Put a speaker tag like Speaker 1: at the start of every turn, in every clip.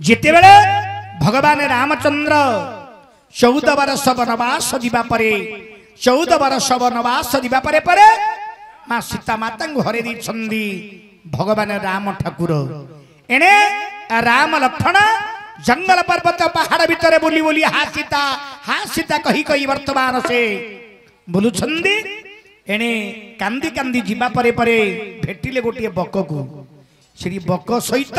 Speaker 1: जिते बेले भगवान रामचंद्र 14 वर्ष वनवास जीवा परे 14 वर्ष वनवास जीवा परे परे मां सीता माता घरे दी भगवान राम ठाकुर एने राम लक्ष्मण जंगल पर्वत पहाड़ भितर बोली बोली हा सीता कही कही वर्तमान से बोलु छंदी एने कांदी कांदी जीवा परे परे भेटिले गोटे बक को श्री बक सहित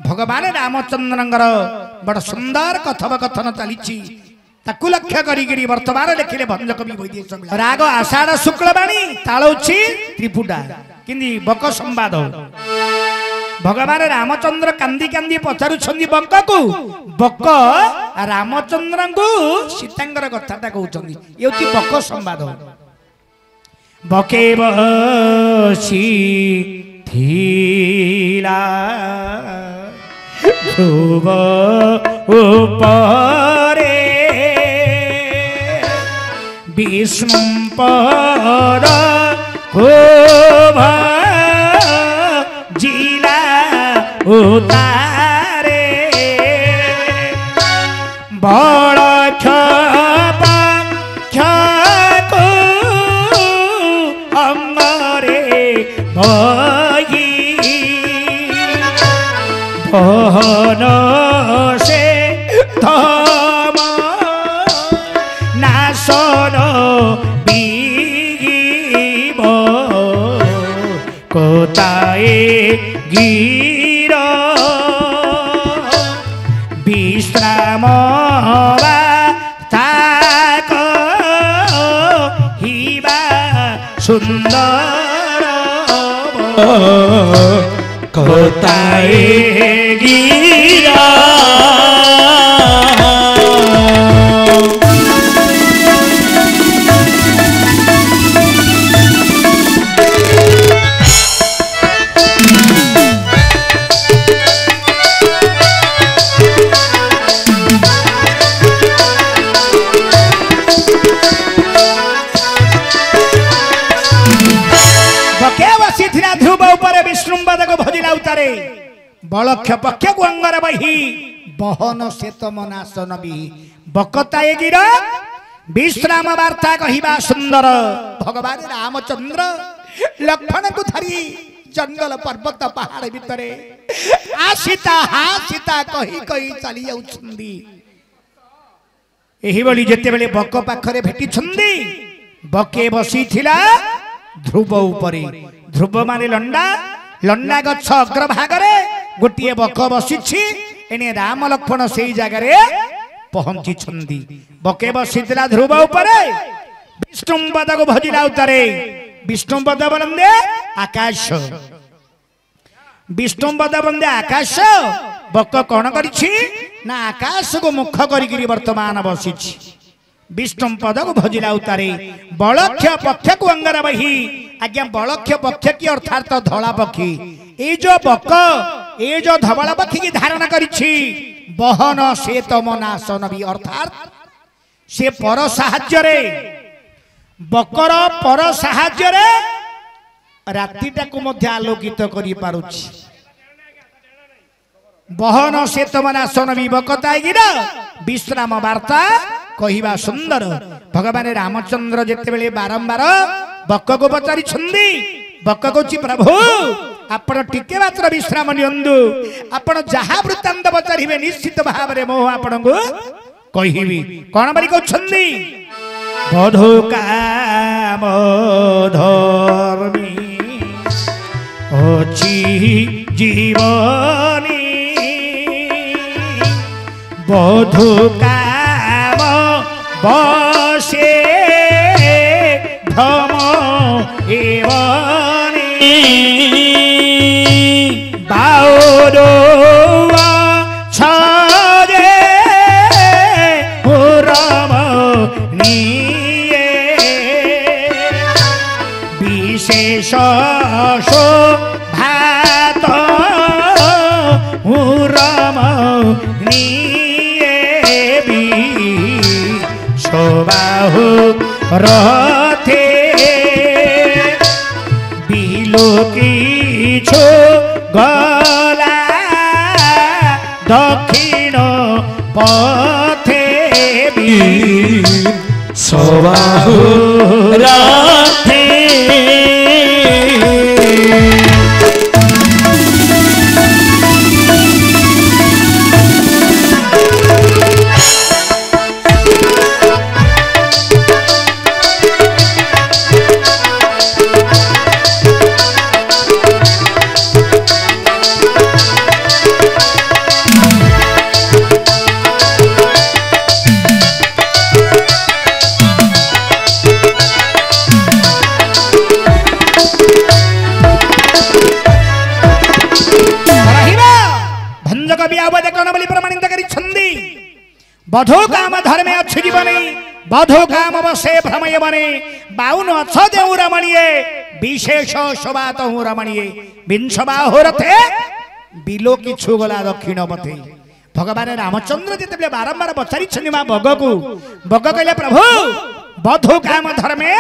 Speaker 1: भगवान रामचंद्रंगर बड़ सुंदर कथोपकथन चली ताकू लक्ष्य करी वर्तमान लिखिले भंजकवि वैदेश राग आषाढ़ शुक्लवाणी तालौची त्रिपुटा किंदी बक संवाद भगवान रामचंद्र कांदी कांदी पचारुछंदी बक को बक रामचंद्र को सीतांगर कथाटा कहउछंदी एउची बक संवाद बके बसी थीला ध्रुव उपरे विष्णु पर खूब जिला उतारे बड़ अंगरे भई भवन से धम नाशन बीब कोताए गिर विश्राम ताक हिबा सुंदर कोताए गिरा ध्रुव उपर विष्णु पद को भजिला उतारे बलक्ष पक्ष को अंगर बही बहन सेतम नाशन भी बकताए गिर विश्राम वार्ता कहिबा सुंदर भगवान रामचंद्र लक्ष्मण को धरी जंगल पर्वत पहाड़ भितरे आसीता हा सीता कही कही चली जाउछंदी एही बली जेते बेले बक पाखरे भेटी छंदी बके बसी थिला ध्रुव उपरे ध्रुव माने लंडा लंडा गछ अग्रभागरे गोटे बक बसी एने राम लक्ष्मण से जगह पहुंची छंदी बके बसीला ध्रुव उपरे विष्णु पद को भजिला उतारे विष्णु पद बंदे आकाश विष्णु पद बंदे आकाश बक कौन करिछि ना आकाश को मुख करी वर्तमान बसी विष्णु पद को भजिला उतारे बलक्ष पक्ष को अंगर बही आज्ञा बलक्ष पक्ष की अर्थात धला पक्षी ये जो बक ये जो धवल पक्षी की धारण करिछि बहन से तम नाशन भी अर्थात से पर साहाय्य रे बकर पर साहाय्य रे रातिटा को मध्य आलोकित करि पारुछि बहन से तम नाशन भी बकताई गिरा विश्राम वार्ता कहिबा सुंदर भगवान रामचंद्र जेते बेले बारंबार बक को पचारि छंदी बक कोची प्रभु आपण टिके मात्र विश्राम नियंदु आपण जहा वृत्तांत पचारिबे निश्चित भाव रे मो आपण को कहिबी कोन बरी को छंदी बधो काम धर्मी ओची जीवनी बधो काम बसे धम एवनी बाउरो छरे रम निये विशेष शोभात रम निये शोभाहु रथे बिलो की छो गला दक्षिण पथे
Speaker 2: सबाहु राधे
Speaker 1: बधो काम धर्मे अच्छी जीवनी बधो काम बसे भ्रमय बने बाउन अछ देउ रमणीये विशेष शोभात हूँ रमणीये विंश बाहु रथे बिलो किछु गला दक्षिण पथे भगवान रामचंद्र जिते बारंबार पचारि बग को बग कहले प्रभु बधो काम धर्मे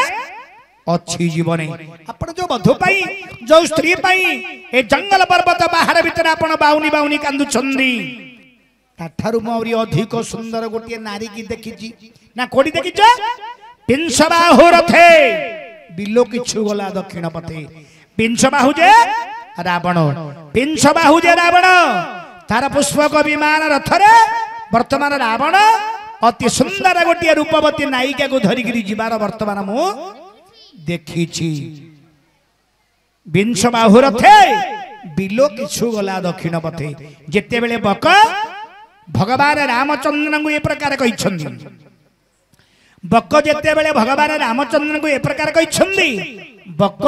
Speaker 1: अच्छी जीवने आपण जो बधो पाई जो स्त्री पाई ए जंगल पर्वत बाहर भीतर आपण बाउनी बाउनी कांदु छंदी ताठारु मोरी अधिक सुंदर गोटे नारी की देखी ना कोडी देखी पिंस बाहु रथे बिलो किछु गला दक्षिण पथे पिंस बाहु जे रावण पिंस बाहु जे रावण तार पुष्पक विमान रथरे वर्तमान रावण अति सुंदर गोटे रूपवती नायिका को धरिकी जीवार वर्तमान मु देखी विंश बाहु रथे बिलो किछु गला दक्षिण पथे जेते बेले बक भगवान रामचंद्र को ए प्रकार कहिछंदी बक जेते बेले भगवान रामचंद्र को ए प्रकार कहिछंदी बक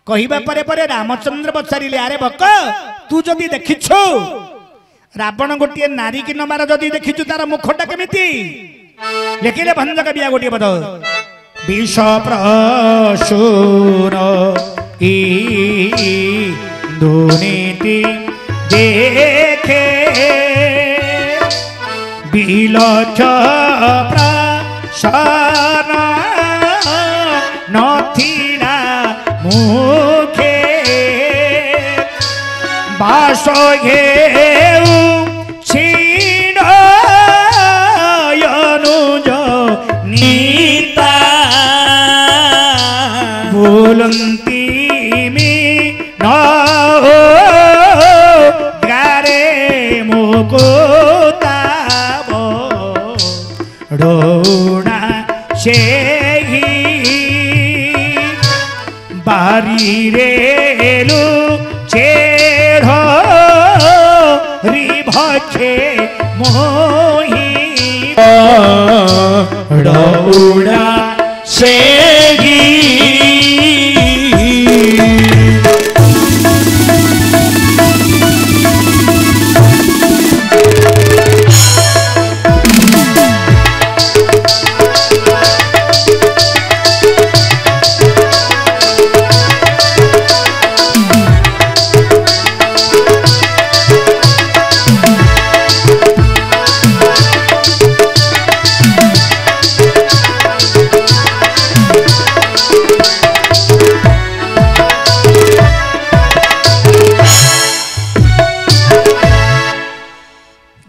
Speaker 1: कहिबा परे परे रामचंद्र पचारिले अरे बक तू जदी देखिछु रावण गोटे नारी की नमार जदी देखिछु तार मुखटा केमिति लेकिन भंजक बिया गोटे पद विष प्रसूर ई दुनीति देखे बिलक्ष प्रसन्न नथिला मुखे बास घेऊ क्षीण अनुज नीता बोलंती मी न डोना से बारी रेलु चेढ़ रिभक्षे मोही
Speaker 2: डोना से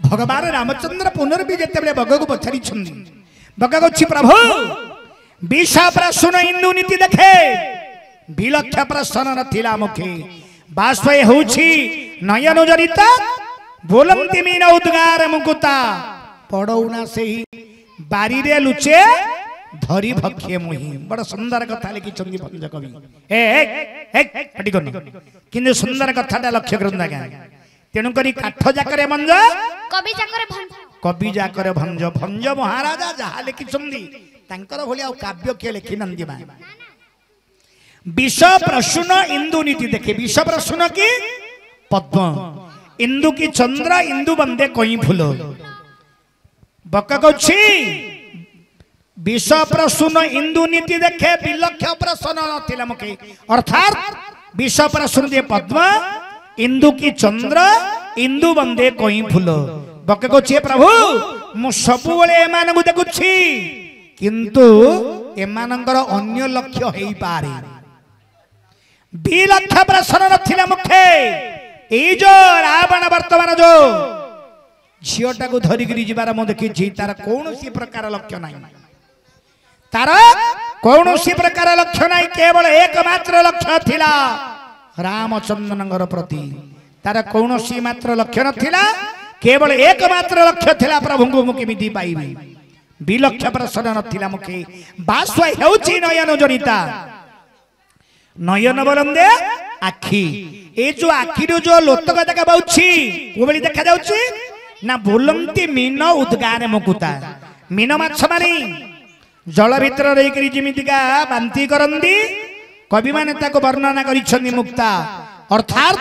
Speaker 1: भगवान रामचंद्र पुनर्वी जिते बग को पचारि बग को प्रभु विष प्रसून इंदु नीति देखे विलक्ष प्रसन्न नथिला मुखे बाष्प होउछि नयन जनित बोलंती मीन उद्गार मुकुता पड़ौना से बारी रे लुचे धरी भक्षे मुही बड़ सुंदर कथा लिखिछन्ती भंज कवि पाटी करन किंतु सुंदर कथाटा लक्ष्य करंदा का तेणु करी काठ जाकरे मंज कवि जाकरे भंज भंज महाराजा जहा लिखिछन्ती तांकर भलिया काव्य के लिखि नंदी मा विष प्रसून इंदु नीति देखे विष प्रसून की पद्म इंदु की चंद्र इंदु बंदे कई फूल बक कछि विष प्रसून इंदु नीति देखे विलक्ष प्रसन्न नथिला मुखे अर्थात विष प्रसून जे पद्म इंदु की चंद्र इंदु बंदे कई फूल बक कछि प्रभु मु सबु बेले एमान को देखुछि किंतु एमानंकर अन्य लक्ष्य हेई पारे विलक्ष प्रसन्न नथिला मुखे এই जो रावण वर्तमान जो झीटा को धरिक जीवार मुझे देखी तार कौन सी प्रकार लक्ष्य ना तार कौन सी प्रकार लक्ष्य ना केवल एकमात्र लक्ष्य थिला रामचंद्र प्रति तार कौन सी मात्र लक्ष्य नथिला केवल एकमात्र लक्ष्य थिला प्रभु को मुझे पाइबी विलक्ष्य प्रश्न नथिला मुखे बाष्प हेउची नयन जनिता नयन बोलंदे आखि ए जो आखि जो लोतक देखा पाउछि कोबेली देखा जाउछि ना बोलंती मीन उद्गार मुकुता मीन माछ माने जल भितर रही करी जिमितिका बांती करंदी कवि माने ताको वर्णना करिछन्नी मुक्ता अर्थात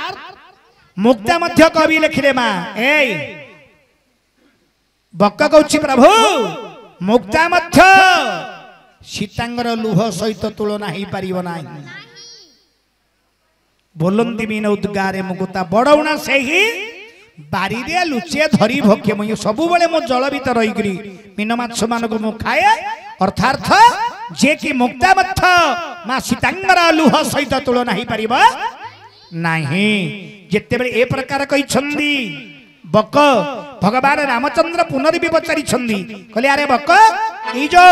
Speaker 1: मुक्ता मध्य कवि लिखिले मा ए बक्क कहछि प्रभु मुक्ता मध्य सीतांगर लुह सहित तुलना ही पारिबो नाही बोलंती मीन उद्गारे मुकुता बड़ौना से ही बारी रे लुचे धरी भक्ष्य मुई सबु बेले मो जल भीतर रही करी मीन माछ मान को मु खाए अर्थात जे कि मुक्ता मध्य मा सीतांगर लुह सहित तुलना ही पारिबो नाही जेते बेले ए प्रकार कहि छंदी बक भगवान रामचंद्र पुनर्वि पचारि छंदी कहले अरे बक ई जो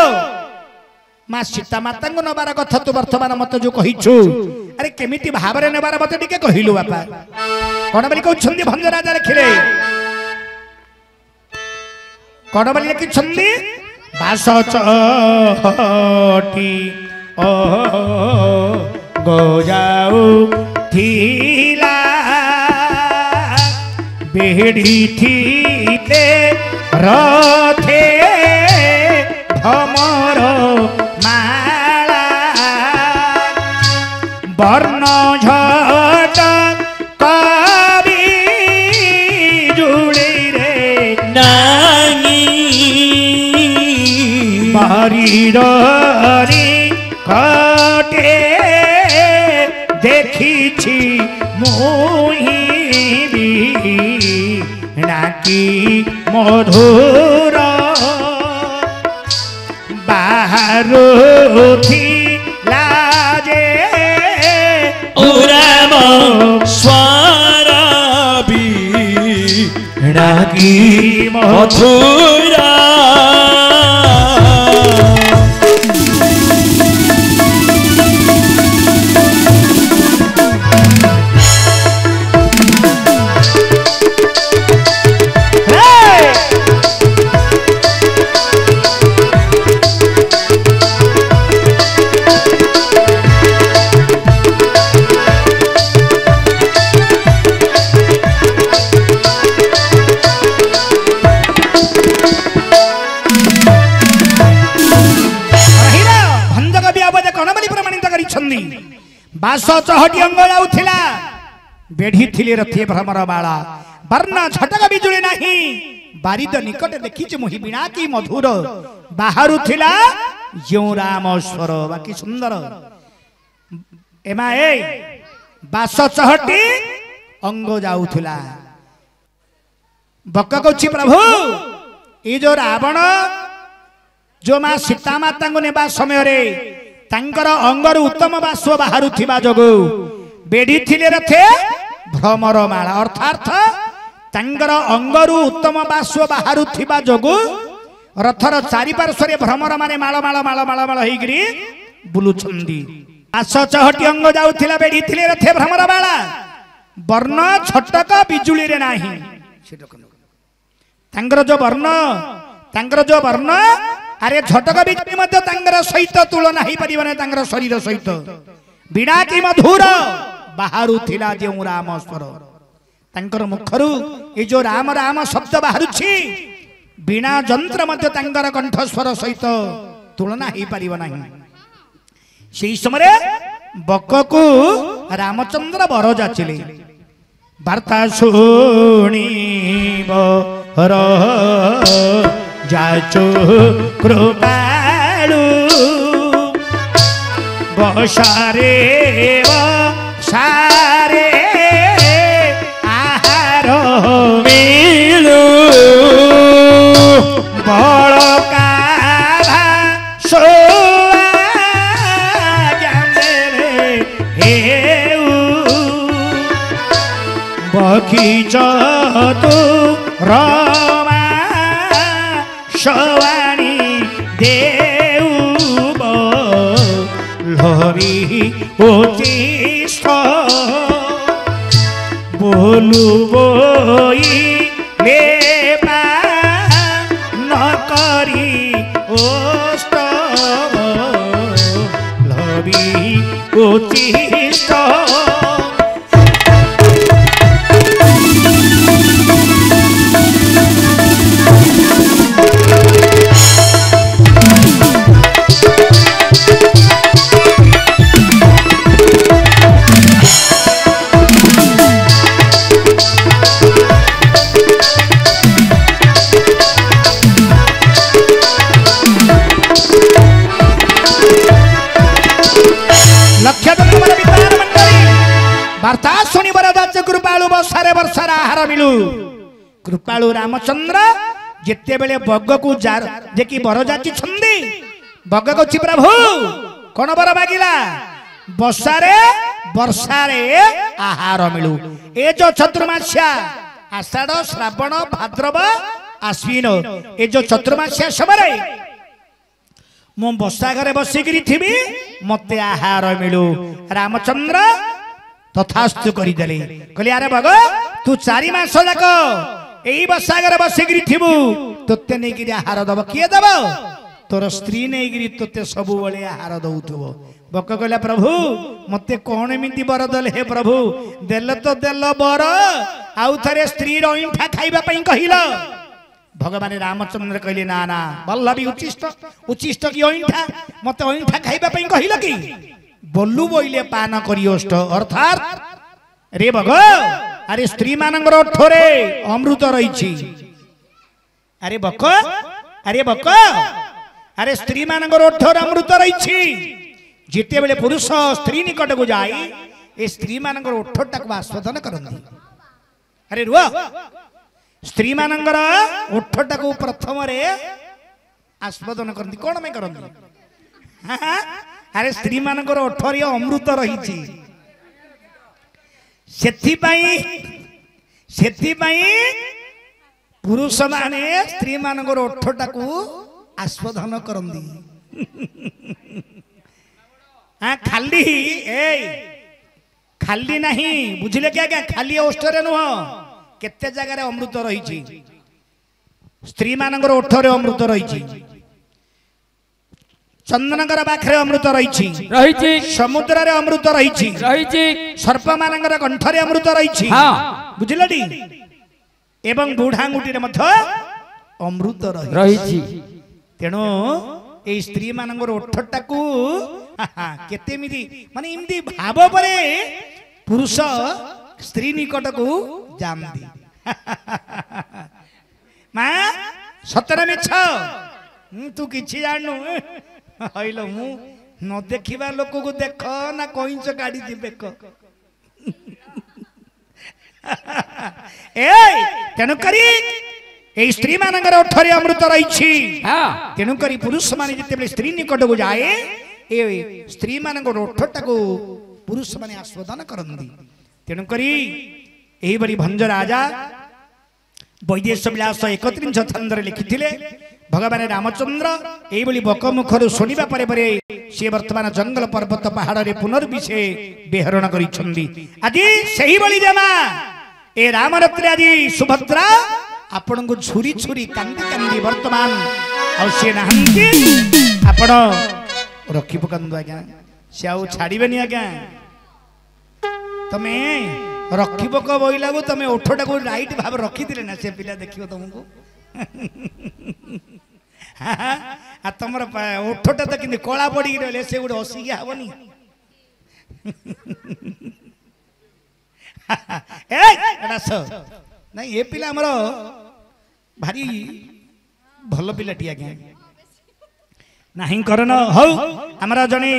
Speaker 1: माँ सीता माता को नबार कथा तू वर्तमान मत जो कहिछु अरे केमिति भाबरे नबार मत टिके कहिलु बापा कोन बली कहउछंदी भंज राजा लिखिले कोन बली लिखिछंदी बास चटी ओ गो जाऊ थीला बेड़ी थीते रथे भमर माला वर्ण झट कवि जुड़े रे
Speaker 2: नानी
Speaker 1: बारीडरी कटे देखी मुही नाकी मधुर बाहरो थी लाजे
Speaker 2: उराम स्वाराबी
Speaker 1: नाकी
Speaker 2: मधुरा
Speaker 1: बास चहटी अंग जाउथिला बेढ़ी थिले रथे भ्रमर बाला वर्ण झटक बिजुली नाही बारिद निकट देखिछ मोहि बिना की मधुर बाहरु थिला जो राम स्वर बाकी सुंदर एमा ए बास चहटी अंग जाउथिला बक्क कहछि प्रभु ए जो रावण जो मां सीता माता को नेबा समय रे तांकर अंगर उत्तम बाष्प बाहरु थिबा जगु बेढ़ी थिले रथे भ्रमर माला अर्थात तांकर अंगरु उत्तम बाष्प बाहरु थिबा जगु रथर चारि पार्श्वरे भ्रमर माने माल माल माल माल माल हेगिरी बुलुछंदी आस चहटी अंग जाउथिला बेढ़ी थिले रथे भ्रमर माला वर्ण छटक बिजुली रे नाही तांकर जो वर्ण अरे झटक बिजुली मध्य तांगर सहित तुलना ही परिबने तांगर शरीर सहित बिना की मधुर बाहरु थिला जे राम स्वर तांकर मुखरु ए जो राम राम शब्द बाहरुछि बिना यंत्र मध्य तांकर कंठ स्वर सहित तुलना ही परिब नाही सेही समय बककु रामचंद्र बर जाचिले वार्ता शुणीब हर जाचो कृपालु बसारे सारे आहार
Speaker 2: मिलु
Speaker 1: बड़का ଚତୁରମା ସବାଣୀ ଦେଉବ ଲହରୀ ଉଚିଷ୍ଟ ବୋଲୁ ବୋଇ ଲେପା ନକରି ଓଷ୍ଟ ଲହରୀ ଉଚିଷ୍ଟ वार्ता शुणिबार राज्य कृपालु बर्षारे वर्षार आहार मिलू कृपालु रामचंद्र जिते बेले बग को जे कि बर जाची छंदी बग को प्रभु कौन बर मागिला वर्षारे वर्षारे आहार मिलू ए जो चतुर्मास्या आषाढ़ श्रावण भाद्रव आश्विन ए जो चतुर्मास्या समय मु बसा घरे बसिकी थी मते आहार मिलू रामचंद्र तथास्तु करदेले कहले अरे भग तू 4 मास जाक एई बसागर बसिकी थिबु तोते नेगिरी आहार दब किए दब तोर स्त्री नेगिरी तोते सबु बळे आहार दउथबो बक कहला प्रभु मते कोन एमिति बर दले हे प्रभु देल तो देल बर आउ थरे स्त्री रो इंठा खाइबा पई कहिला भगवान रामचंद्र कहले ना ना वल्लभी उचिष्ट उचिष्ट की इंठा मते इंठा खाइबा पई कहिला की बोलू बोइले पान करियोष्ट अर्थात रे भग अरे स्त्री मानंगर ओठरे अमृत रहिछि अरे बक अरे स्त्री मानंगर ओठरे अमृत रहिछि जिते बेले पुरुष स्त्री निकट को जाई ए स्त्री मानंगर ओठटा को आस्वादन करନ୍ତି अरे रुआ स्त्री मानंगर ओठटा को प्रथम रे आस्वादन करନ୍ତି कोन में करନ୍ତି अरे स्त्री मानकर ओठरी अमृत रही पुरुष माने स्त्री मानकर ओठटा को आस्वादन करती खाली खाली नहीं बुझिले क्या क्या खाली ओष्ठरे नुह केते जगह अमृत रही स्त्री मानकर ओठरे अमृत रही चंदनकर पाखरे अमृत रही समुद्र रे अमृत रही सर्प मानकर कंठरे अमृत रही बुझिलटी एवं बुढ़ांगुटी अमृत रही तेणु ए स्त्री मानकर ओठटा को केते मिदी माने इमदी भाव परे पुरुष स्त्री निकट को जानती मां सतरे मिछ तू किछि जानू हईलो मु न देखिबा लोक को देख ना कइंच गाड़ी दिबे क ए तेनु करी ए स्त्री मानकर ओठरे अमृत रही तेनु करी पुरुष माने जते स्त्री निकट को जाए ए स्त्री मानकर ओठटा को पुरुष माने आस्वादन करंदी तेनु करी एही बड़ी भंज राजा वैदेश विलास 31 छंदरे लिखिथिले भगवान रामचंद्र एई बक मुखर शुणा पर सी वर्तमान जंगल पर्वत पहाड़ रे पुनर्विशे बेहरण करिछंदी आज सही बली जमा ए रामरत्न आज सुभद्रा आपण को छुरी छुरी कांदी कांदी वर्तमान आ से नहंती आपण रखी पकंदो आज्ञा से आउ छाड़ीबेनी आज्ञा तमे रखी पक बोइला को तमे ओठटा को राइट भाव रखी दिले ना से पिला देखियो तुमको आ तुम ओठटा तो कि कला पड़ी रहे से गोटे असिया हेनी नहीं ये पिला आमर भारी भल पिलाटी आज्ञा नहीं करन हौ आमर जने